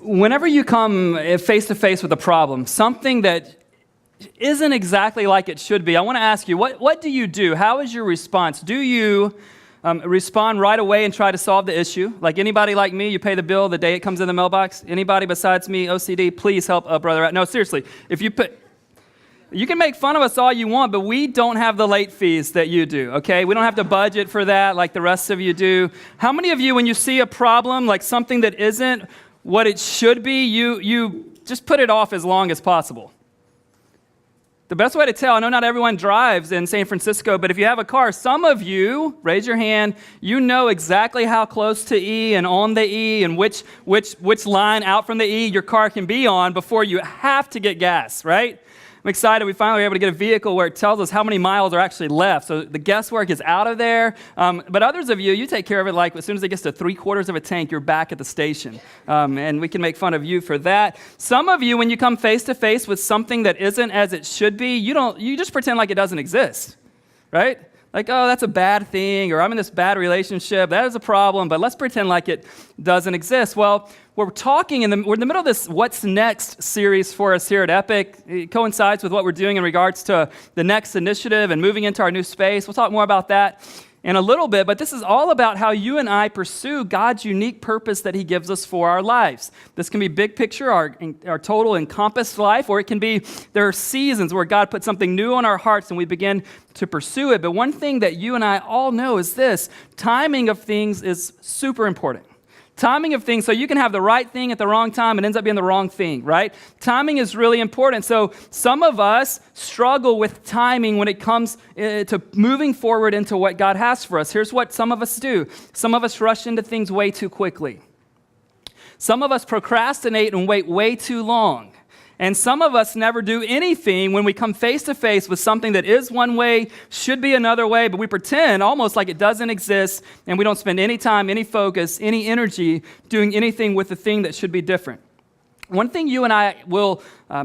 Whenever you come face to face with a problem, something that isn't exactly like it should be, I want to ask you, what do you do? How is your response? Do you respond right away and try to solve the issue? Like anybody like me, you pay the bill the day it comes in the mailbox? Anybody besides me, OCD, please help a brother out. No, seriously, you can make fun of us all you want, but we don't have the late fees that you do, okay? We don't have to budget for that like the rest of you do. How many of you, when you see a problem, like something that isn't what it should be, you just put it off as long as possible? The best way to tell, I know not everyone drives in San Francisco, but if you have a car, some of you, raise your hand, you know exactly how close to E and on the E and which line out from the E your car can be on before you have to get gas, right? I'm excited we finally were able to get a vehicle where it tells us how many miles are actually left. So the guesswork is out of there. But others of you take care of it like as soon as it gets to 3/4 of a tank, you're back at the station. And we can make fun of you for that. Some of you, when you come face to face with something that isn't as it should be, you just pretend like it doesn't exist, right? Like, oh, that's a bad thing, or I'm in this bad relationship, that is a problem, but let's pretend like it doesn't exist. Well, we're in the middle of this What's Next series for us here at Epic. It coincides with what we're doing in regards to the next initiative and moving into our new space. We'll talk more about that in a little bit, but this is all about how you and I pursue God's unique purpose that he gives us for our lives. This can be big picture, our total encompassed life, or it can be there are seasons where God puts something new on our hearts and we begin to pursue it. But one thing that you and I all know is this: timing of things is super important. Timing of things, so you can have the right thing at the wrong time and ends up being the wrong thing, right? Timing is really important. So some of us struggle with timing when it comes to moving forward into what God has for us. Here's what some of us do. Some of us rush into things way too quickly. Some of us procrastinate and wait way too long. And some of us never do anything when we come face to face with something that is one way, should be another way, but we pretend almost like it doesn't exist, and we don't spend any time, any focus, any energy doing anything with the thing that should be different. One thing you and I will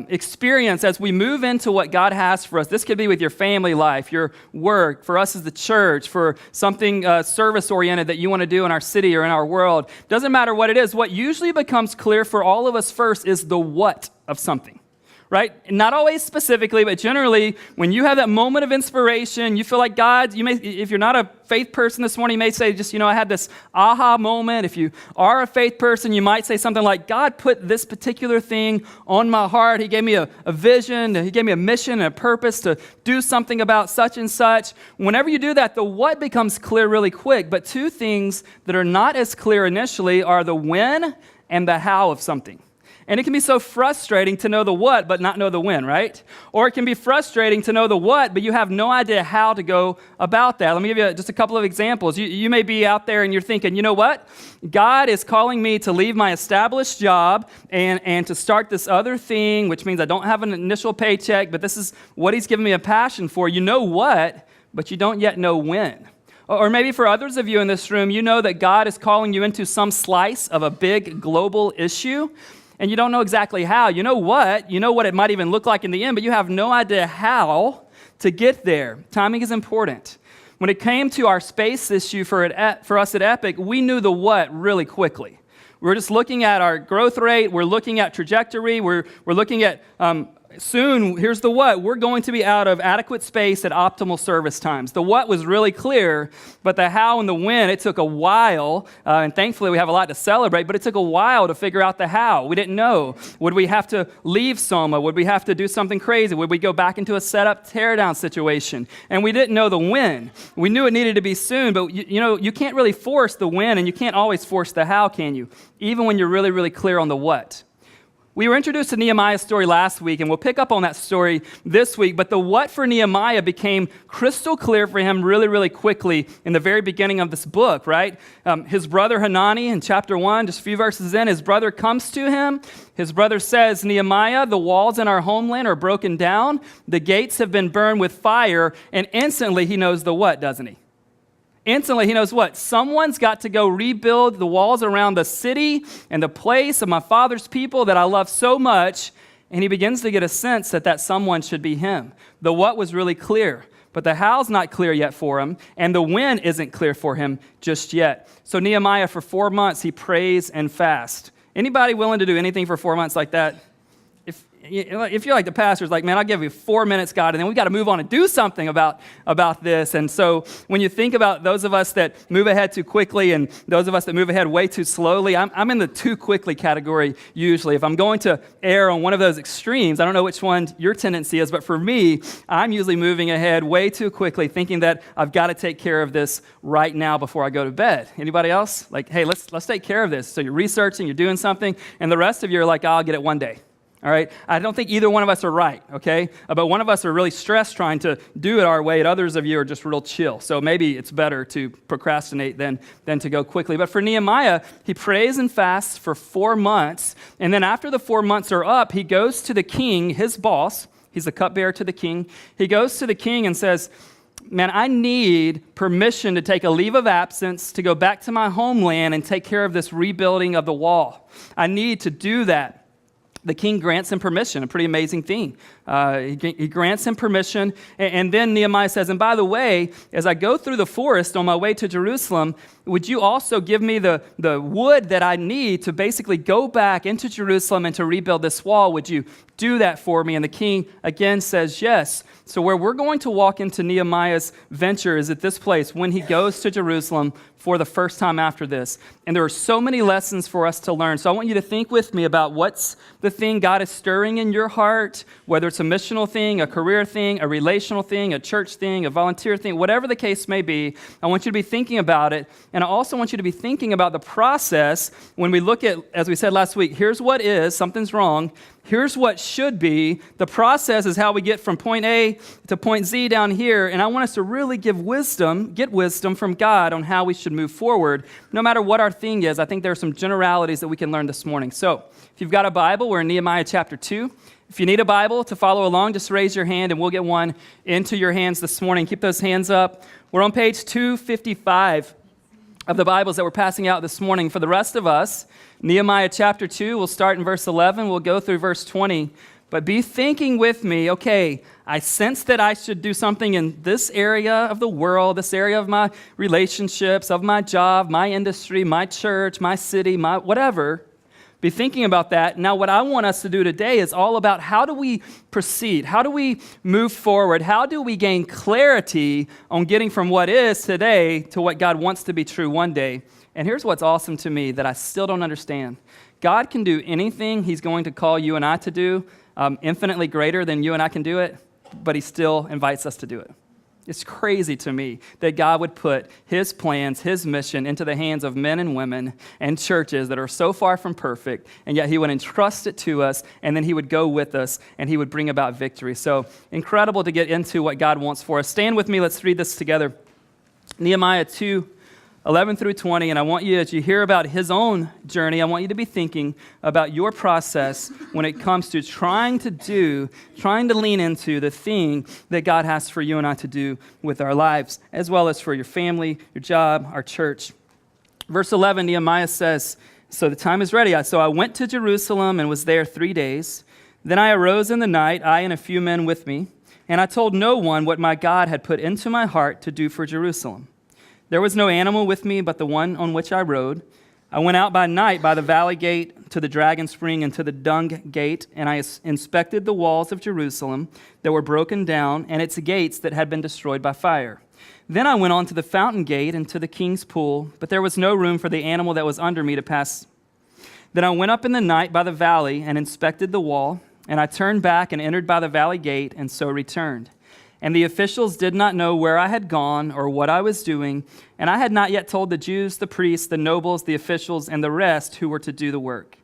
experience as we move into what God has for us, this could be with your family life, your work, for us as the church, for something service-oriented that you want to do in our city or in our world. Doesn't matter what it is. What usually becomes clear for all of us first is the what of something. Right? Not always specifically, but generally, when you have that moment of inspiration, you feel like God, if you're not a faith person this morning, you may say just, I had this aha moment. If you are a faith person, you might say something like, God put this particular thing on my heart. He gave me a vision. He gave me a mission and a purpose to do something about such and such. Whenever you do that, the what becomes clear really quick. But two things that are not as clear initially are the when and the how of something. And it can be so frustrating to know the what, but not know the when, right? Or it can be frustrating to know the what, but you have no idea how to go about that. Let me give you just a couple of examples. You may be out there and you're thinking, you know what? God is calling me to leave my established job and to start this other thing, which means I don't have an initial paycheck, but this is what he's given me a passion for. You know what, but you don't yet know when. Or maybe for others of you in this room, you know that God is calling you into some slice of a big global issue, and you don't know exactly how. You know what it might even look like in the end, but you have no idea how to get there. Timing is important. When it came to our space issue for us at Epic, we knew the what really quickly. We're just looking at our growth rate. We're looking at trajectory. We're looking at soon, here's the what. We're going to be out of adequate space at optimal service times. The what was really clear, but the how and the when, it took a while, and thankfully we have a lot to celebrate, but it took a while to figure out the how. We didn't know. Would we have to leave Soma? Would we have to do something crazy? Would we go back into a setup teardown situation? And we didn't know the when. We knew it needed to be soon, but you can't really force the when, and you can't always force the how, can you? Even when you're really, really clear on the what. We were introduced to Nehemiah's story last week, and we'll pick up on that story this week. But the what for Nehemiah became crystal clear for him really, really quickly in the very beginning of this book, right? His brother Hanani in chapter 1, just a few verses in, his brother comes to him. His brother says, Nehemiah, the walls in our homeland are broken down. The gates have been burned with fire. And instantly he knows the what, doesn't he? Instantly, he knows what? Someone's got to go rebuild the walls around the city and the place of my father's people that I love so much. And he begins to get a sense that that someone should be him. The what was really clear, but the how's not clear yet for him, and the when isn't clear for him just yet. So Nehemiah, for 4 months, he prays and fasts. Anybody willing to do anything for 4 months like that? If you're like the pastor's like, man, I'll give you 4 minutes, God, and then we got to move on and do something about this. And so when you think about those of us that move ahead too quickly and those of us that move ahead way too slowly, I'm in the too quickly category usually. If I'm going to err on one of those extremes, I don't know which one your tendency is, but for me, I'm usually moving ahead way too quickly, thinking that I've got to take care of this right now before I go to bed. Anybody else? Like, hey, let's take care of this. So you're researching, you're doing something, and the rest of you are like, I'll get it one day. All right, I don't think either one of us are right, okay? But one of us are really stressed trying to do it our way, and others of you are just real chill. So maybe it's better to procrastinate than to go quickly. But for Nehemiah, he prays and fasts for 4 months, and then after the 4 months are up, he goes to the king, his boss. He's the cupbearer to the king. He goes to the king and says, man, I need permission to take a leave of absence to go back to my homeland and take care of this rebuilding of the wall. I need to do that. The king grants him permission, a pretty amazing thing. He grants him permission, and then Nehemiah says, and by the way, as I go through the forest on my way to Jerusalem, would you also give me the wood that I need to basically go back into Jerusalem and to rebuild this wall? Would you do that for me? And the king again says yes. So where we're going to walk into Nehemiah's venture is at this place when he goes to Jerusalem for the first time after this. And there are so many lessons for us to learn. So I want you to think with me about what's the thing God is stirring in your heart, whether it's a missional thing, a career thing, a relational thing, a church thing, a volunteer thing, whatever the case may be. I want you to be thinking about it. And I also want you to be thinking about the process when we look at, as we said last week, here's what is, something's wrong. Here's what should be. The process is how we get from point A to point Z down here. And I want us to really get wisdom from God on how we should move forward. No matter what our thing is, I think there are some generalities that we can learn this morning. So if you've got a Bible, we're in Nehemiah chapter 2. If you need a Bible to follow along, just raise your hand and we'll get one into your hands this morning. Keep those hands up. We're on page 255 of the Bibles that we're passing out this morning. For the rest of us, Nehemiah chapter 2, we'll start in verse 11, we'll go through verse 20. But be thinking with me, okay, I sense that I should do something in this area of the world, this area of my relationships, of my job, my industry, my church, my city, my whatever. Be thinking about that. Now, what I want us to do today is all about how do we proceed? How do we move forward? How do we gain clarity on getting from what is today to what God wants to be true one day? And here's what's awesome to me that I still don't understand. God can do anything He's going to call you and I to do, infinitely greater than you and I can do it, but He still invites us to do it. It's crazy to me that God would put His plans, His mission into the hands of men and women and churches that are so far from perfect, and yet He would entrust it to us, and then He would go with us, and He would bring about victory. So incredible to get into what God wants for us. Stand with me. Let's read this together. Nehemiah 2, 11 through 20, and I want you, as you hear about his own journey, I want you to be thinking about your process when it comes to trying to lean into the thing that God has for you and I to do with our lives, as well as for your family, your job, our church. Verse 11, Nehemiah says, so the time is ready. So I went to Jerusalem and was there 3 days. Then I arose in the night, I and a few men with me, and I told no one what my God had put into my heart to do for Jerusalem. There was no animal with me but the one on which I rode. I went out by night by the valley gate to the dragon spring and to the dung gate, and I inspected the walls of Jerusalem that were broken down and its gates that had been destroyed by fire. Then I went on to the fountain gate and to the king's pool, but there was no room for the animal that was under me to pass. Then I went up in the night by the valley and inspected the wall, and I turned back and entered by the valley gate, and so returned. And the officials did not know where I had gone or what I was doing, and I had not yet told the Jews, the priests, the nobles, the officials, and the rest who were to do the work.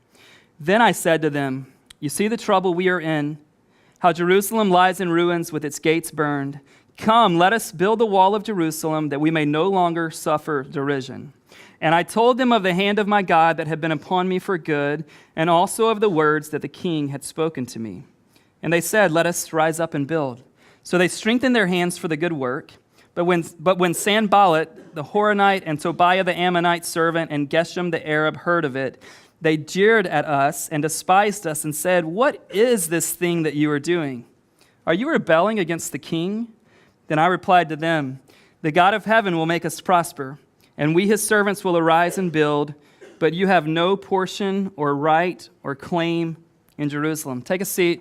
Then I said to them, You see the trouble we are in, how Jerusalem lies in ruins with its gates burned. Come, let us build the wall of Jerusalem that we may no longer suffer derision. And I told them of the hand of my God that had been upon me for good, and also of the words that the king had spoken to me. And they said, let us rise up and build. So they strengthened their hands for the good work. But when Sanballat, the Horonite, and Tobiah the Ammonite servant, and Geshem the Arab heard of it, they jeered at us and despised us and said, what is this thing that you are doing? Are you rebelling against the king? Then I replied to them, the God of heaven will make us prosper, and we his servants will arise and build, but you have no portion or right or claim in Jerusalem. Take a seat.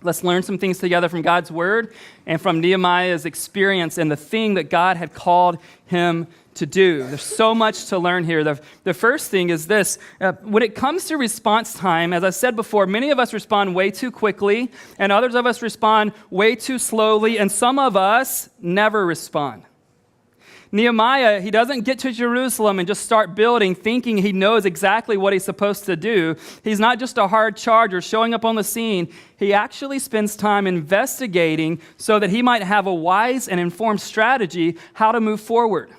Let's learn some things together from God's word and from Nehemiah's experience and the thing that God had called him to do. There's so much to learn here. The first thing is this. When it comes to response time, as I said before, many of us respond way too quickly, and others of us respond way too slowly, and some of us never respond. Nehemiah, he doesn't get to Jerusalem and just start building thinking he knows exactly what he's supposed to do. He's not just a hard charger showing up on the scene. He actually spends time investigating so that he might have a wise and informed strategy how to move forward.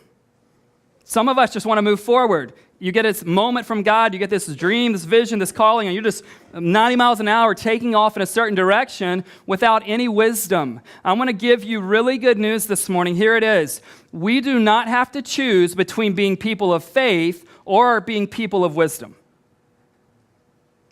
Some of us just want to move forward. You get this moment from God, you get this dream, this vision, this calling, and you're just 90 miles an hour taking off in a certain direction without any wisdom. I want to give you really good news this morning. Here it is. We do not have to choose between being people of faith or being people of wisdom.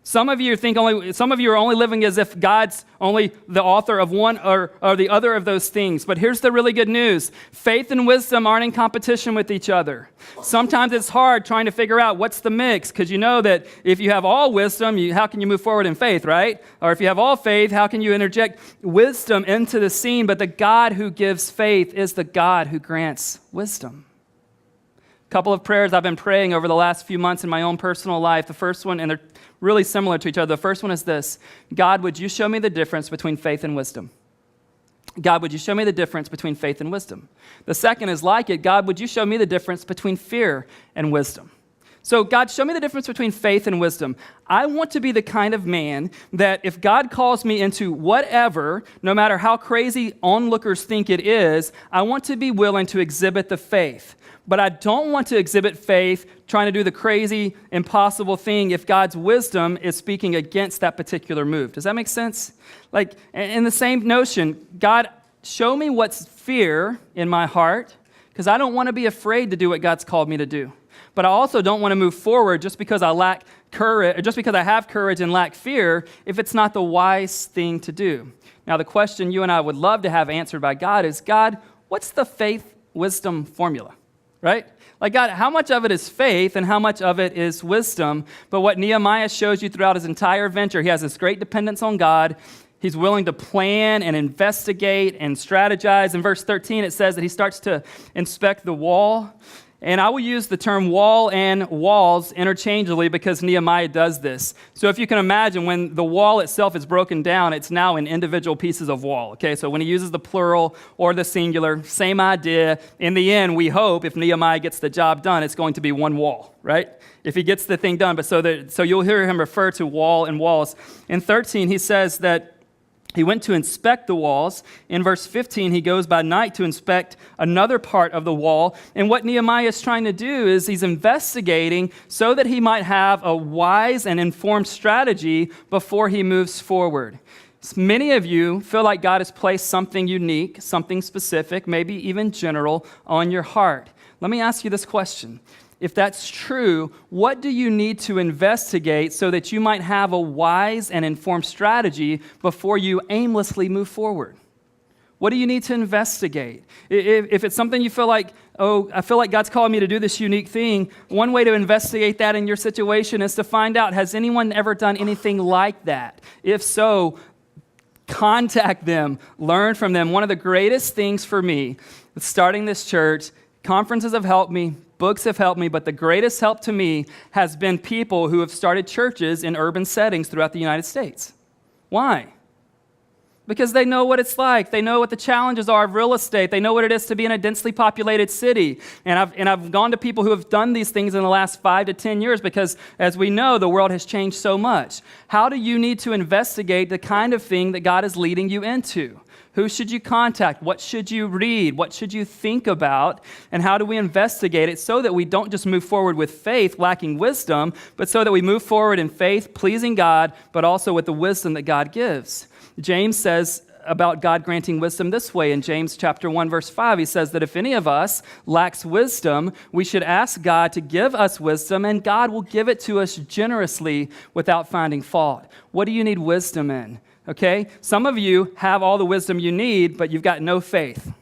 Some of you are only living as if God's only the author of one or the other of those things. But here's the really good news. Faith and wisdom aren't in competition with each other. Sometimes it's hard trying to figure out what's the mix, because you know that if you have all wisdom, how can you move forward in faith, right? Or if you have all faith, how can you interject wisdom into the scene? But the God who gives faith is the God who grants wisdom. Couple of prayers I've been praying over the last few months in my own personal life. The first one, and they're really similar to each other. The first one is this. God, would you show me the difference between faith and wisdom? God, would you show me the difference between faith and wisdom? The second is like it. God, would you show me the difference between fear and wisdom? So God, show me the difference between faith and wisdom. I want to be the kind of man that if God calls me into whatever, no matter how crazy onlookers think it is, I want to be willing to exhibit the faith. But I don't want to exhibit faith trying to do the crazy, impossible thing if God's wisdom is speaking against that particular move. Does that make sense? Like, in the same notion, God, show me what's fear in my heart, because I don't want to be afraid to do what God's called me to do. But I also don't want to move forward just because I lack courage, or just because I have courage and lack fear, if it's not the wise thing to do. Now, the question you and I would love to have answered by God is, God, what's the faith-wisdom formula? Right? Like, God, how much of it is faith and how much of it is wisdom? But what Nehemiah shows you throughout his entire venture, he has this great dependence on God. He's willing to plan and investigate and strategize. In verse 13, it says that he starts to inspect the wall. And I will use the term wall and walls interchangeably because Nehemiah does this. So if you can imagine, when the wall itself is broken down, it's now in individual pieces of wall. Okay, so when he uses the plural or the singular, same idea. In the end, we hope if Nehemiah gets the job done, it's going to be one wall, right? If he gets the thing done. But so you'll hear him refer to wall and walls. In 13, he says that he went to inspect the walls. In verse 15, he goes by night to inspect another part of the wall. And what Nehemiah is trying to do is he's investigating so that he might have a wise and informed strategy before he moves forward. Many of you feel like God has placed something unique, something specific, maybe even general, on your heart. Let me ask you this question. If that's true, what do you need to investigate so that you might have a wise and informed strategy before you aimlessly move forward? What do you need to investigate? If it's something you feel like, I feel like God's calling me to do this unique thing, one way to investigate that in your situation is to find out, has anyone ever done anything like that? If so, contact them, learn from them. One of the greatest things for me with starting this church, conferences have helped me, books have helped me, but the greatest help to me has been people who have started churches in urban settings throughout the United States. Why? because they know what it's like. They know what the challenges are of real estate. They know what it is to be in a densely populated city. And I've gone to people who have done these things in the last 5 to 10 years because, as we know, the world has changed so much. How do you need to investigate the kind of thing that God is leading you into? Who should you contact? What should you read? What should you think about? And how do we investigate it so that we don't just move forward with faith, lacking wisdom, but so that we move forward in faith, pleasing God, but also with the wisdom that God gives? James says about God granting wisdom this way in James chapter 1, verse 5. He says that if any of us lacks wisdom, we should ask God to give us wisdom, and God will give it to us generously without finding fault. What do you need wisdom in? Okay? Some of you have all the wisdom you need, but you've got no faith.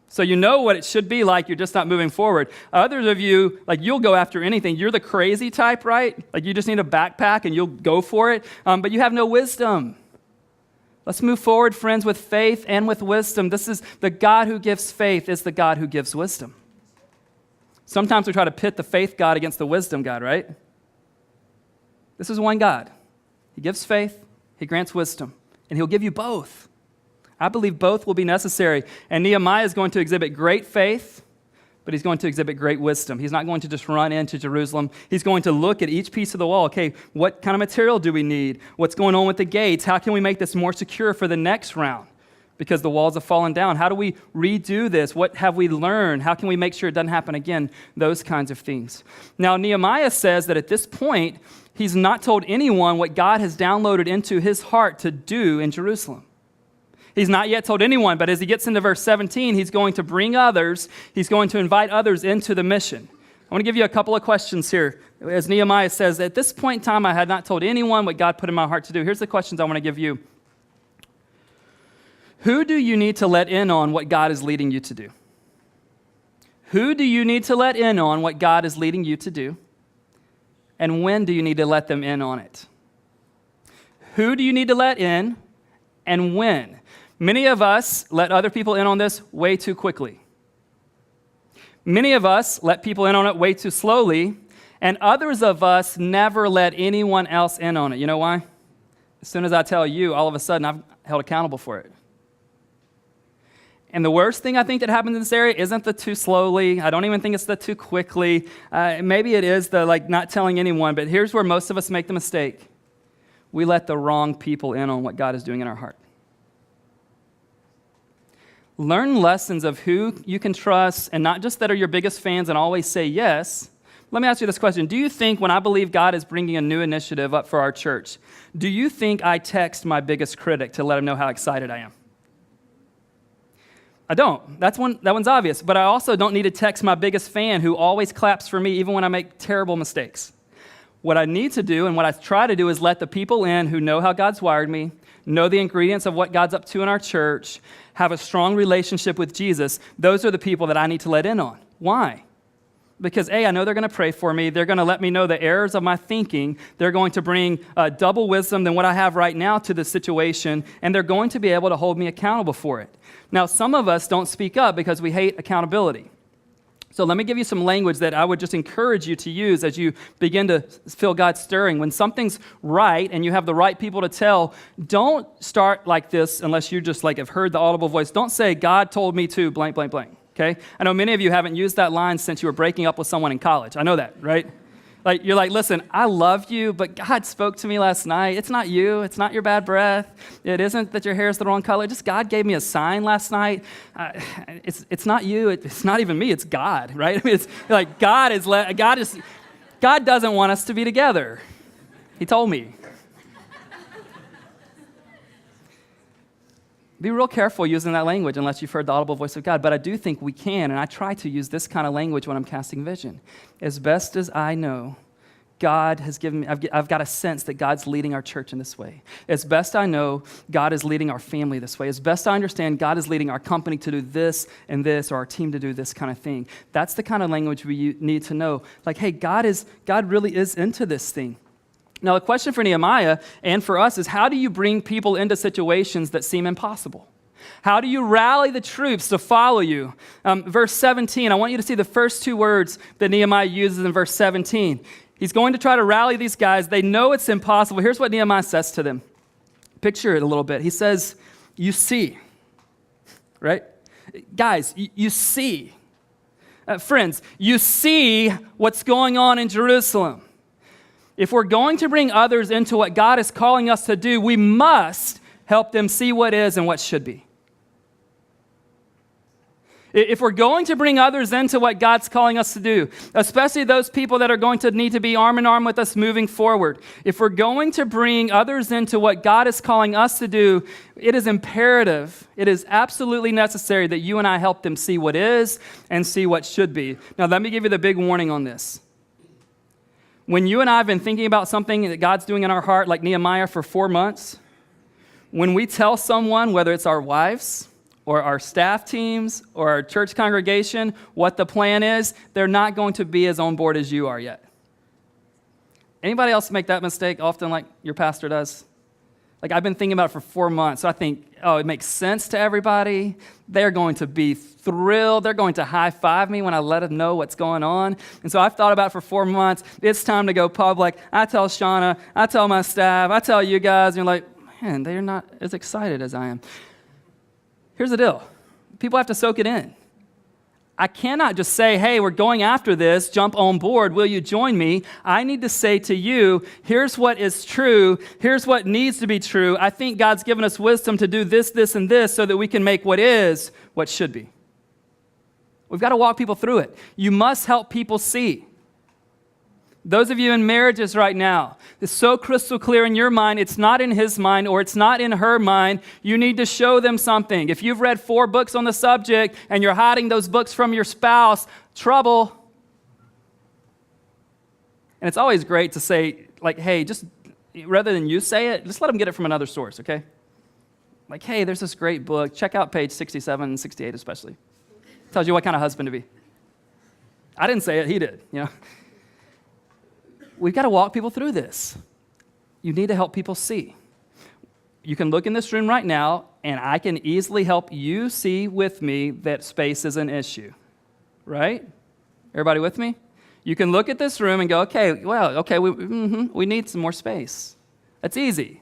So you know what it should be like, you're just not moving forward. Others of you, like you'll go after anything. You're the crazy type, right? Like you just need a backpack and you'll go for it, but you have no wisdom. Let's move forward, friends, with faith and with wisdom. This is the God who gives faith is the God who gives wisdom. Sometimes we try to pit the faith God against the wisdom God, right? This is one God. He gives faith, he grants wisdom, and he'll give you both. I believe both will be necessary. And Nehemiah is going to exhibit great faith, but he's going to exhibit great wisdom. He's not going to just run into Jerusalem. He's going to look at each piece of the wall. Okay, what kind of material do we need? What's going on with the gates? How can we make this more secure for the next round? Because the walls have fallen down. How do we redo this? What have we learned? How can we make sure it doesn't happen again? Those kinds of things. Now, Nehemiah says that at this point, he's not told anyone what God has downloaded into his heart to do in Jerusalem. He's not yet told anyone, but as he gets into verse 17, he's going to bring others. He's going to invite others into the mission. I want to give you a couple of questions here. As Nehemiah says, at this point in time, I had not told anyone what God put in my heart to do. Here's the questions I want to give you. Who do you need to let in on what God is leading you to do? Who do you need to let in on what God is leading you to do? And when do you need to let them in on it? Who do you need to let in, and when? Many of us let other people in on this way too quickly. Many of us let people in on it way too slowly, and others of us never let anyone else in on it. You know why? As soon as I tell you, all of a sudden I'm held accountable for it. And the worst thing I think that happens in this area isn't the too slowly. I don't even think it's the too quickly. Maybe it is the not telling anyone, but here's where most of us make the mistake. We let the wrong people in on what God is doing in our heart. Learn lessons of who you can trust, and not just that are your biggest fans and always say yes. Let me ask you this question. Do you think when I believe God is bringing a new initiative up for our church, do you think I text my biggest critic to let him know how excited I am? I don't. That one's obvious. But I also don't need to text my biggest fan who always claps for me even when I make terrible mistakes. What I need to do and what I try to do is let the people in who know how God's wired me, know the ingredients of what God's up to in our church, have a strong relationship with Jesus. Those are the people that I need to let in on. Why? Because A, I know they're going to pray for me. They're going to let me know the errors of my thinking. They're going to bring double wisdom than what I have right now to the situation, and they're going to be able to hold me accountable for it. Now, some of us don't speak up because we hate accountability. So let me give you some language that I would just encourage you to use as you begin to feel God stirring. When something's right and you have the right people to tell, don't start like this unless you just have heard the audible voice. Don't say, God told me to blank, blank, blank. Okay? I know many of you haven't used that line since you were breaking up with someone in college. I know that, right? You're like, listen, I love you, but God spoke to me last night. It's not you. It's not your bad breath. It isn't that your hair is the wrong color. Just God gave me a sign last night. It's not you. It's not even me. It's God, right? I mean, it's like God doesn't want us to be together. He told me. Be real careful using that language unless you've heard the audible voice of God. But I do think we can, and I try to use this kind of language when I'm casting vision. As best as I know, God has given me, I've got a sense that God's leading our church in this way. As best I know, God is leading our family this way. As best I understand, God is leading our company to do this and this, or our team to do this kind of thing. That's the kind of language we need to know. Hey, God really is into this thing. Now, the question for Nehemiah and for us is, how do you bring people into situations that seem impossible? How do you rally the troops to follow you? Verse 17, I want you to see the first two words that Nehemiah uses in verse 17. He's going to try to rally these guys. They know it's impossible. Here's what Nehemiah says to them. Picture it a little bit. He says, You see, right? Guys, you see. Friends, you see what's going on in Jerusalem. If we're going to bring others into what God is calling us to do, we must help them see what is and what should be. If we're going to bring others into what God's calling us to do, especially those people that are going to need to be arm in arm with us moving forward, if we're going to bring others into what God is calling us to do, it is imperative, it is absolutely necessary that you and I help them see what is and see what should be. Now, let me give you the big warning on this. When you and I have been thinking about something that God's doing in our heart, like Nehemiah, for 4 months, when we tell someone, whether it's our wives, or our staff teams, or our church congregation, what the plan is, they're not going to be as on board as you are yet. Anybody else make that mistake often like your pastor does? Like, I've been thinking about it for 4 months, so I think, oh, it makes sense to everybody. They're going to be thrilled. They're going to high-five me when I let them know what's going on. And so I've thought about it for 4 months. It's time to go public. I tell Shauna, I tell my staff, I tell you guys, and you're like, man, they're not as excited as I am. Here's the deal. People have to soak it in. I cannot just say, hey, we're going after this, jump on board, will you join me? I need to say to you, here's what is true, here's what needs to be true. I think God's given us wisdom to do this, this, and this so that we can make what is what should be. We've got to walk people through it. You must help people see. Those of you in marriages right now, it's so crystal clear in your mind, it's not in his mind or it's not in her mind. You need to show them something. If you've read 4 books on the subject and you're hiding those books from your spouse, trouble. And it's always great to say, like, hey, just rather than you say it, just let them get it from another source, okay? Like, hey, there's this great book. Check out page 67 and 68 especially. Tells you what kind of husband to be. I didn't say it, he did, you know. We've got to walk people through this. You need to help people see. You can look in this room right now, and I can easily help you see with me that space is an issue, right? Everybody with me? You can look at this room and go, okay, we need some more space. That's easy.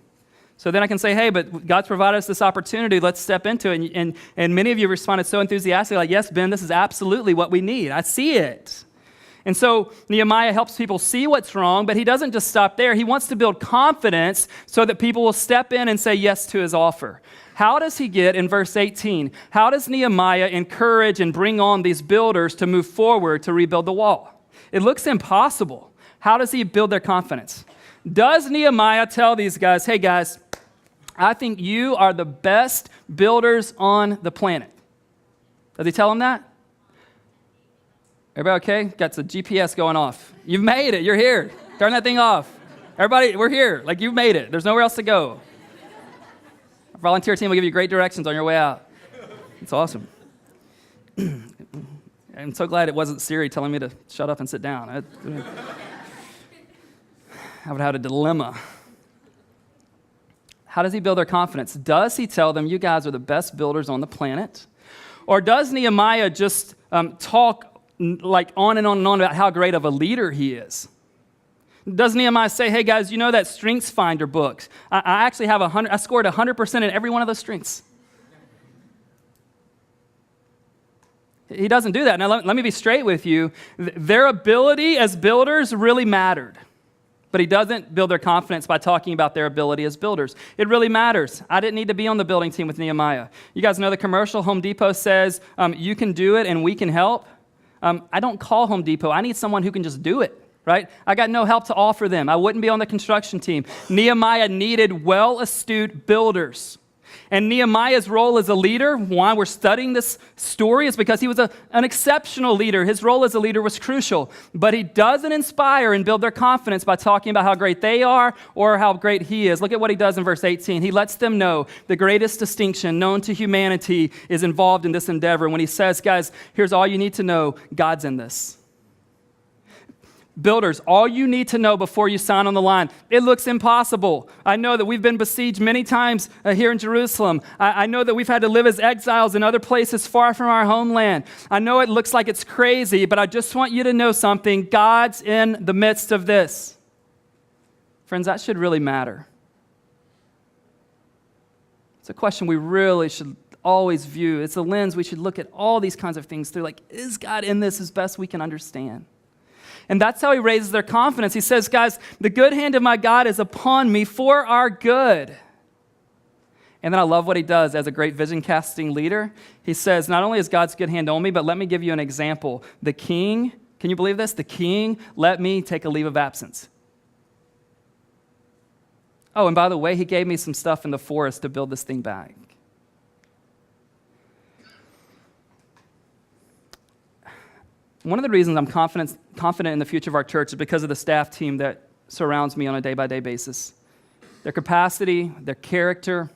So then I can say, hey, but God's provided us this opportunity. Let's step into it. And many of you responded so enthusiastically, like, yes, Ben, this is absolutely what we need. I see it. And so Nehemiah helps people see what's wrong, but he doesn't just stop there. He wants to build confidence so that people will step in and say yes to his offer. How does he get, in verse 18, how does Nehemiah encourage and bring on these builders to move forward to rebuild the wall? It looks impossible. How does he build their confidence? Does Nehemiah tell these guys, hey guys, I think you are the best builders on the planet? Does he tell them that? Everybody okay? Got the GPS going off. You've made it. You're here. Turn that thing off. Everybody, we're here. Like, you've made it. There's nowhere else to go. Our volunteer team will give you great directions on your way out. It's awesome. I'm so glad it wasn't Siri telling me to shut up and sit down. I would have had a dilemma. How does he build their confidence? Does he tell them, you guys are the best builders on the planet? Or does Nehemiah just talk like on and on and on about how great of a leader he is? Does Nehemiah say, hey guys, you know that Strengths Finder book? I actually have I scored 100% in every one of those strengths. He doesn't do that. Now let me be straight with you. Their ability as builders really mattered. But he doesn't build their confidence by talking about their ability as builders. It really matters. I didn't need to be on the building team with Nehemiah. You guys know the commercial, Home Depot says, you can do it and we can help. I don't call Home Depot. I need someone who can just do it, right? I got no help to offer them. I wouldn't be on the construction team. Nehemiah needed well-astute builders. And Nehemiah's role as a leader, why we're studying this story, is because he was an exceptional leader. His role as a leader was crucial. But he doesn't inspire and build their confidence by talking about how great they are or how great he is. Look at what he does in verse 18. He lets them know the greatest distinction known to humanity is involved in this endeavor. When he says, guys, here's all you need to know, God's in this. Builders, all you need to know before you sign on the line, it looks impossible. I know that we've been besieged many times here in Jerusalem. I know that we've had to live as exiles in other places far from our homeland. I know it looks like it's crazy, but I just want you to know something. God's in the midst of this. Friends, that should really matter. It's a question we really should always view. It's a lens we should look at all these kinds of things through. Like, is God in this as best we can understand? And that's how he raises their confidence. He says, guys, the good hand of my God is upon me for our good. And then I love what he does as a great vision casting leader. He says, not only is God's good hand on me, but let me give you an example. The king, can you believe this? The king let me take a leave of absence. Oh, and by the way, he gave me some stuff in the forest to build this thing back. One of the reasons I'm confident in the future of our church is because of the staff team that surrounds me on a day-by-day basis. Their capacity, their character,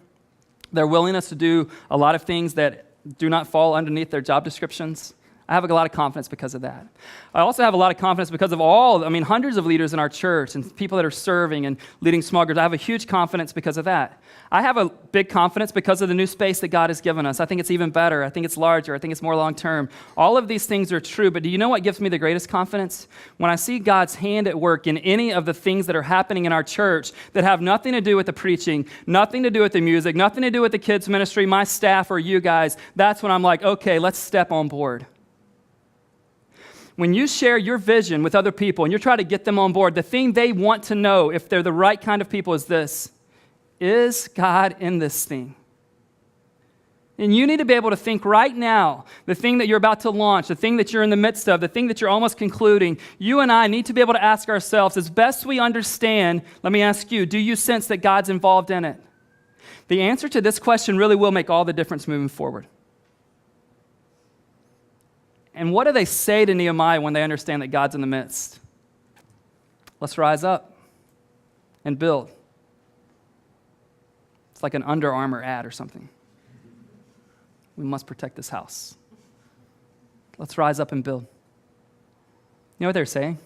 their willingness to do a lot of things that do not fall underneath their job descriptions. I have a lot of confidence because of that. I also have a lot of confidence because of hundreds of leaders in our church and people that are serving and leading small groups. I have a huge confidence because of that. I have a big confidence because of the new space that God has given us. I think it's even better. I think it's larger. I think it's more long-term. All of these things are true, but do you know what gives me the greatest confidence? When I see God's hand at work in any of the things that are happening in our church that have nothing to do with the preaching, nothing to do with the music, nothing to do with the kids' ministry, my staff, or you guys, that's when I'm like, okay, let's step on board. When you share your vision with other people and you're trying to get them on board, the thing they want to know, if they're the right kind of people, is this: is God in this thing? And you need to be able to think right now, the thing that you're about to launch, the thing that you're in the midst of, the thing that you're almost concluding, you and I need to be able to ask ourselves, as best we understand, let me ask you, do you sense that God's involved in it? The answer to this question really will make all the difference moving forward. And what do they say to Nehemiah when they understand that God's in the midst? Let's rise up and build. It's like an Under Armour ad or something. We must protect this house. Let's rise up and build. You know what they're saying?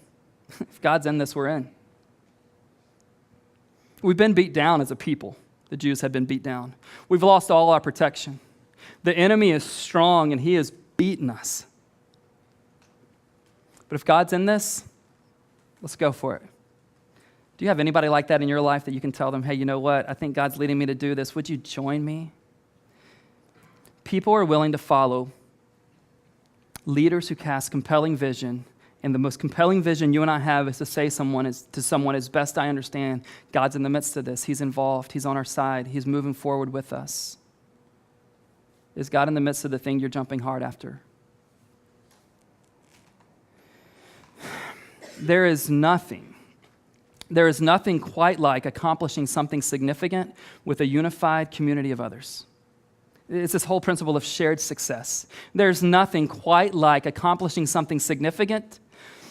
If God's in this, we're in. We've been beat down as a people. The Jews have been beat down. We've lost all our protection. The enemy is strong and he has beaten us. But if God's in this, let's go for it. Do you have anybody like that in your life that you can tell them, hey, you know what? I think God's leading me to do this. Would you join me? People are willing to follow leaders who cast compelling vision, and the most compelling vision you and I have is to say to someone, as best I understand, God's in the midst of this. He's involved. He's on our side. He's moving forward with us. Is God in the midst of the thing you're jumping hard after? There is nothing quite like accomplishing something significant with a unified community of others. It's this whole principle of shared success. There's nothing quite like accomplishing something significant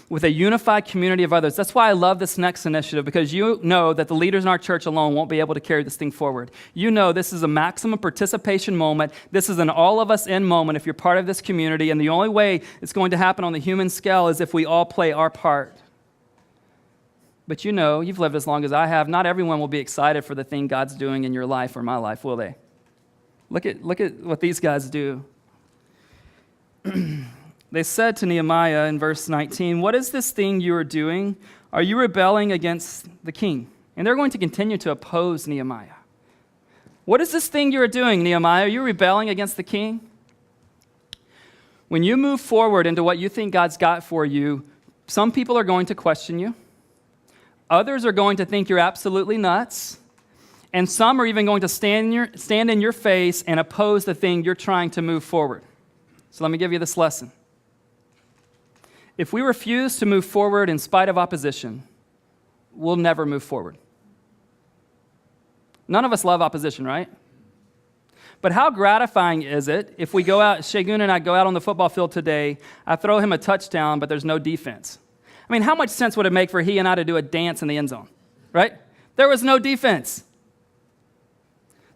with a unified community of others. That's why I love this next initiative, because you know that the leaders in our church alone won't be able to carry this thing forward. You know this is a maximum participation moment. This is an all of us in moment if you're part of this community, and the only way it's going to happen on the human scale is if we all play our part. But you know, you've lived as long as I have, not everyone will be excited for the thing God's doing in your life or my life, will they? Look at what these guys do. They said to Nehemiah in verse 19, "What is this thing you are doing? Are you rebelling against the king?" And they're going to continue to oppose Nehemiah. What is this thing you are doing, Nehemiah? Are you rebelling against the king? When you move forward into what you think God's got for you, some people are going to question you. Others are going to think you're absolutely nuts. And some are even going to stand in your face and oppose the thing you're trying to move forward. So let me give you this lesson. If we refuse to move forward in spite of opposition, we'll never move forward. None of us love opposition, right? But how gratifying is it if we go out, Shagun and I go out on the football field today, I throw him a touchdown, but there's no defense. I mean, how much sense would it make for he and I to do a dance in the end zone, right? There was no defense.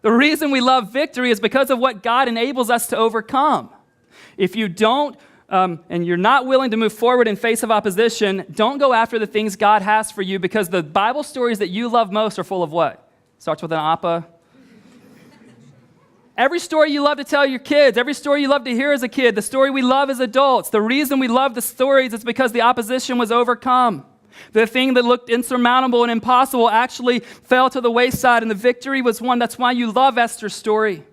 The reason we love victory is because of what God enables us to overcome. If you don't, and you're not willing to move forward in face of opposition, don't go after the things God has for you, because the Bible stories that you love most are full of what? Starts with an appa. Every story you love to tell your kids, every story you love to hear as a kid, the story we love as adults, the reason we love the stories is because the opposition was overcome. The thing that looked insurmountable and impossible actually fell to the wayside, and the victory was won. That's why you love Esther's story.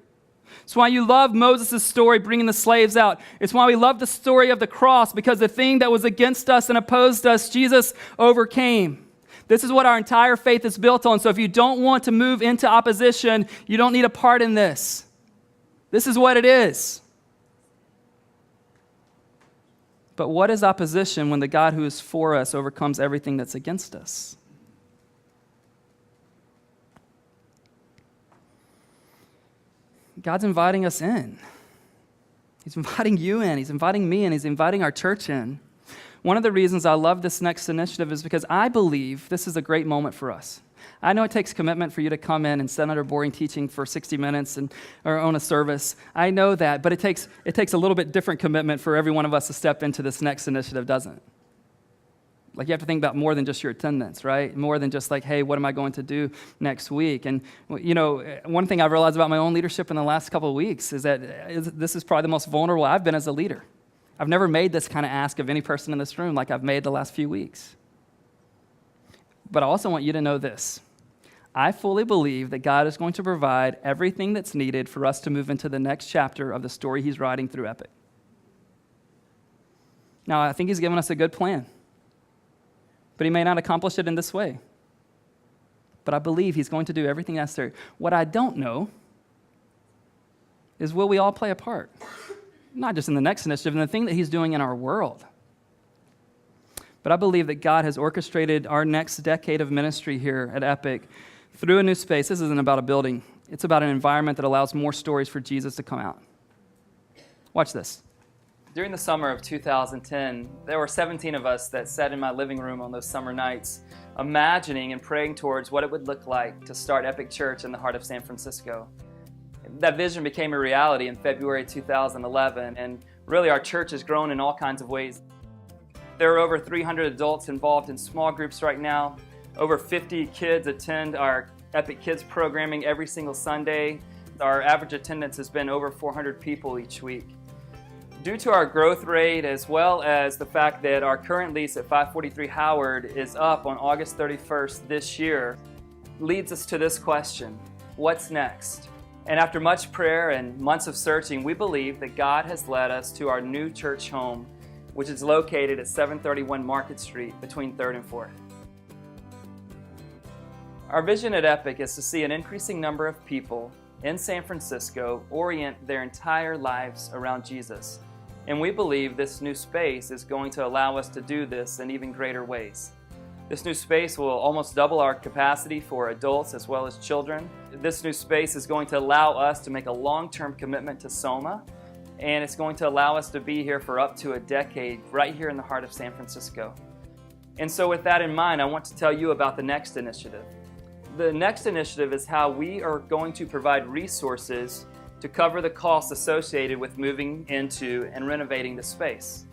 It's why you love Moses' story, bringing the slaves out. It's why we love the story of the cross, because the thing that was against us and opposed us, Jesus overcame. This is what our entire faith is built on. So if you don't want to move into opposition, you don't need a part in this. This is what it is. But what is opposition when the God who is for us overcomes everything that's against us? God's inviting us in. He's inviting you in. He's inviting me in. He's inviting our church in. One of the reasons I love this next initiative is because I believe this is a great moment for us. I know it takes commitment for you to come in and sit under boring teaching for 60 minutes or own a service. I know that, but it takes a little bit different commitment for every one of us to step into this next initiative, doesn't it? Like, you have to think about more than just your attendance, right? More than just like, hey, what am I going to do next week? And, you know, one thing I've realized about my own leadership in the last couple of weeks is that this is probably the most vulnerable I've been as a leader. I've never made this kind of ask of any person in this room like I've made the last few weeks. But I also want you to know this. I fully believe that God is going to provide everything that's needed for us to move into the next chapter of the story he's writing through Epic. Now, I think he's given us a good plan. But he may not accomplish it in this way. But I believe he's going to do everything necessary. What I don't know is, will we all play a part? Not just in the next initiative, and the thing that he's doing in our world. But I believe that God has orchestrated our next decade of ministry here at Epic through a new space. This isn't about a building. It's about an environment that allows more stories for Jesus to come out. Watch this. During the summer of 2010, there were 17 of us that sat in my living room on those summer nights, imagining and praying towards what it would look like to start Epic Church in the heart of San Francisco. That vision became a reality in February 2011, and really our church has grown in all kinds of ways. There are over 300 adults involved in small groups right now. Over 50 kids attend our Epic Kids programming every single Sunday. Our average attendance has been over 400 people each week. Due to our growth rate, as well as the fact that our current lease at 543 Howard is up on August 31st this year, leads us to this question: what's next? And after much prayer and months of searching, we believe that God has led us to our new church home, which is located at 731 Market Street between 3rd and 4th. Our vision at Epic is to see an increasing number of people in San Francisco orient their entire lives around Jesus. And we believe this new space is going to allow us to do this in even greater ways. This new space will almost double our capacity for adults as well as children. This new space is going to allow us to make a long-term commitment to Soma, and it's going to allow us to be here for up to a decade right here in the heart of San Francisco. And so with that in mind, I want to tell you about the next initiative. The next initiative is how we are going to provide resources to cover the costs associated with moving into and renovating the space.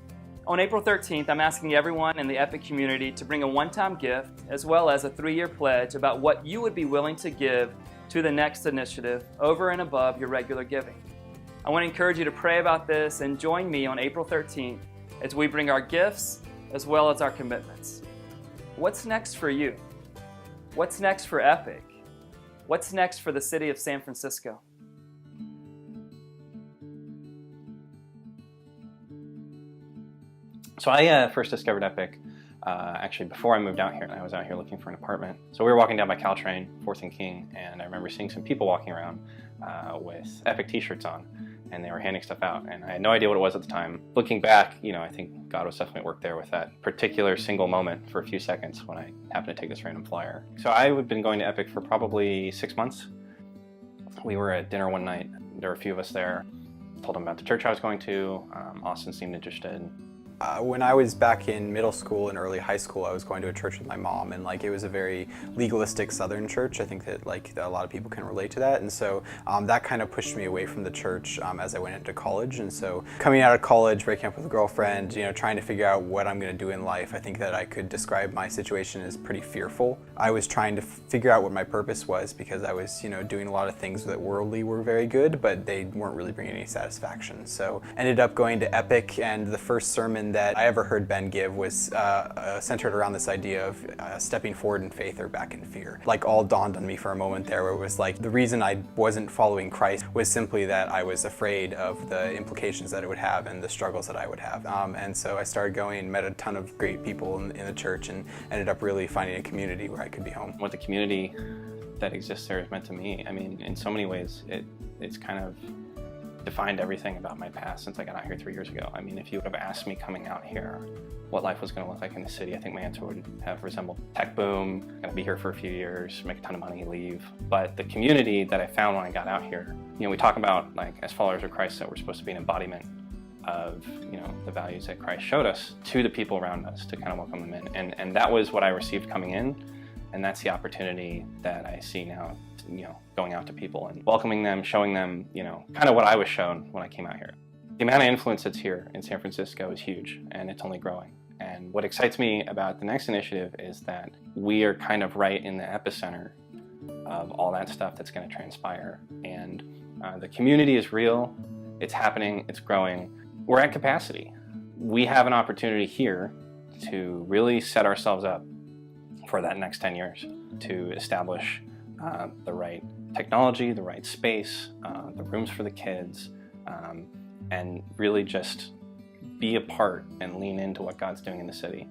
On April 13th, I'm asking everyone in the Epic community to bring a one-time gift as well as a 3-year pledge about what you would be willing to give to the next initiative over and above your regular giving. I want to encourage you to pray about this and join me on April 13th as we bring our gifts as well as our commitments. What's next for you? What's next for Epic? What's next for the city of San Francisco? So I first discovered Epic actually before I moved out here. I was out here looking for an apartment. So we were walking down by Caltrain, 4th and King, and I remember seeing some people walking around with Epic t-shirts on, and they were handing stuff out, and I had no idea what it was at the time. Looking back, I think God was definitely at work there with that particular single moment for a few seconds when I happened to take this random flyer. So I had been going to Epic for probably 6 months. We were at dinner one night. There were a few of us there. Told them about the church I was going to. Austin seemed interested. When I was back in middle school and early high school, I was going to a church with my mom, and it was a very legalistic Southern church. I think that that a lot of people can relate to that, and so that kind of pushed me away from the church as I went into college. And so coming out of college, breaking up with a girlfriend, trying to figure out what I'm going to do in life, I think that I could describe my situation as pretty fearful. I was trying to figure out what my purpose was because I was doing a lot of things that worldly were very good, but they weren't really bringing any satisfaction. So ended up going to Epic, and the first sermon sermon that I ever heard Ben give was centered around this idea of stepping forward in faith or back in fear. Like, all dawned on me for a moment there, where it was like the reason I wasn't following Christ was simply that I was afraid of the implications that it would have and the struggles that I would have. And so I started going, met a ton of great people in the church, and ended up really finding a community where I could be home. What the community that exists there is meant to me. I mean, in so many ways, it's kind of defined everything about my past since I got out here 3 years ago. I mean, if you would have asked me coming out here what life was going to look like in the city, I think my answer would have resembled tech boom, gonna be here for a few years, make a ton of money, leave. But the community that I found when I got out here, we talk about, like, as followers of Christ, that we're supposed to be an embodiment of, the values that Christ showed us to the people around us, to kind of welcome them in. And that was what I received coming in. And that's the opportunity that I see now, going out to people and welcoming them, showing them, kind of what I was shown when I came out here. The amount of influence that's here in San Francisco is huge, and it's only growing. And what excites me about the next initiative is that we are kind of right in the epicenter of all that stuff that's going to transpire. And the community is real, it's happening, it's growing. We're at capacity. We have an opportunity here to really set ourselves up for that next 10 years, to establish the right technology, the right space, the rooms for the kids, and really just be a part and lean into what God's doing in the city.